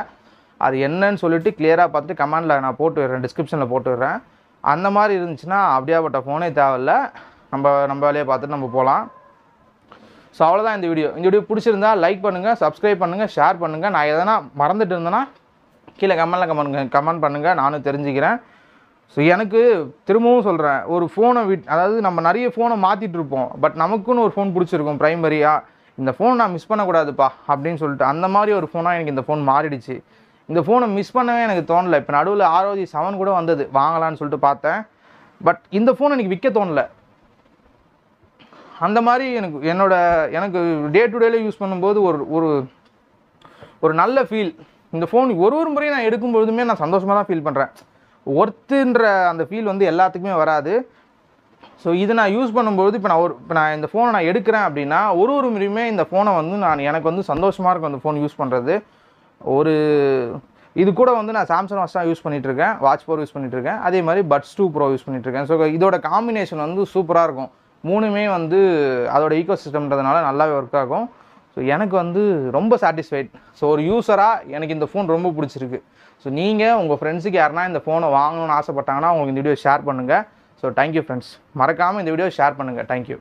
அது என்னன்னு சொல்லிட்டு கிளியராக பார்த்துட்டு கமெண்டில் நான் போட்டு விடுறேன், டிஸ்கிரிப்ஷனில் போட்டு விடுறேன். அந்த மாதிரி இருந்துச்சுன்னா அப்படியாப்பட்ட ஃபோனே தேவையில்லை. நம்ம வேலையை பார்த்துட்டு நம்ம போகலாம். ஸோ அவ்வளோதான் இந்த வீடியோ பிடிச்சிருந்தா லைக் பண்ணுங்கள், சப்ஸ்கிரைப் பண்ணுங்கள், ஷேர் பண்ணுங்கள். நான் எதனா மறந்துட்டு இருந்தேன்னா கீழே கமெண்ட் பண்ணுங்கள், நானும் தெரிஞ்சுக்கிறேன். ஸோ எனக்கு திரும்பவும் சொல்கிறேன், ஒரு ஃபோனை அதாவது நம்ம நிறைய ஃபோனை மாற்றிட்டு இருப்போம். பட் நமக்குன்னு ஒரு ஃபோன் பிடிச்சிருக்கும் ப்ரைமரியாக. இந்த ஃபோன் நான் மிஸ் பண்ணக்கூடாதுப்பா அப்படின்னு சொல்லிட்டு அந்த மாதிரி ஒரு ஃபோனாக எனக்கு இந்த ஃபோன் மாறிடுச்சு. இந்த ஃபோனை மிஸ் பண்ணவே எனக்கு தோணலை. இப்போ நடுவில் ROG 7 கூட வந்தது, வாங்கலான்னு சொல்லிட்டு பார்த்தேன். பட் இந்த ஃபோன் எனக்கு விற்க தோணலை. அந்த மாதிரி எனக்கு டே டு டேல யூஸ் பண்ணும்போது ஒரு நல்ல ஃபீல். இந்த ஃபோன் ஒரு முறையும் நான் எடுக்கும்பொழுதுமே நான் சந்தோஷமாக தான் ஃபீல் பண்ணுறேன். ஒர்த்துன்ற அந்த ஃபீல் வந்து எல்லாத்துக்குமே வராது. ஸோ இது நான் யூஸ் பண்ணும்போது இப்போ நான் இந்த ஃபோனை நான் எடுக்கிறேன் அப்படின்னா ஒரு முறையுமே இந்த ஃபோனை வந்து எனக்கு வந்து சந்தோஷமாக இருக்கும் அந்த ஃபோன் யூஸ் பண்ணுறது. இது கூட வந்து நான் சாம்சங் வாட்ச் தான் யூஸ் பண்ணிகிட்ருக்கேன், வாட்ச் 4 யூஸ் பண்ணிகிட்ருக்கேன். அதே மாதிரி பட்ஸ் 2 ப்ரோ யூஸ் பண்ணிகிட்ருக்கேன். ஸோ இதோட காம்பினேஷன் வந்து சூப்பராக இருக்கும். மூணுமே வந்து அதோட ஈக்கோ சிஸ்டம்ன்றதுனால நல்லாவே ஒர்க் ஆகும். ஸோ எனக்கு வந்து ரொம்ப சாட்டிஸ்ஃபைட். ஸோ ஒரு யூஸராக எனக்கு இந்த ஃபோன் ரொம்ப பிடிச்சிருக்கு. ஸோ நீங்கள் உங்கள் ஃப்ரெண்ட்ஸுக்கு யாருன்னா இந்த ஃபோனை வாங்கணும்னு ஆசைப்பட்டாங்கன்னா உங்களுக்கு இந்த வீடியோ ஷேர் பண்ணுங்கள். So thank you friends. மறக்காமல் இந்த வீடியோ ஷேர் பண்ணுங்கள். தேங்க்யூ.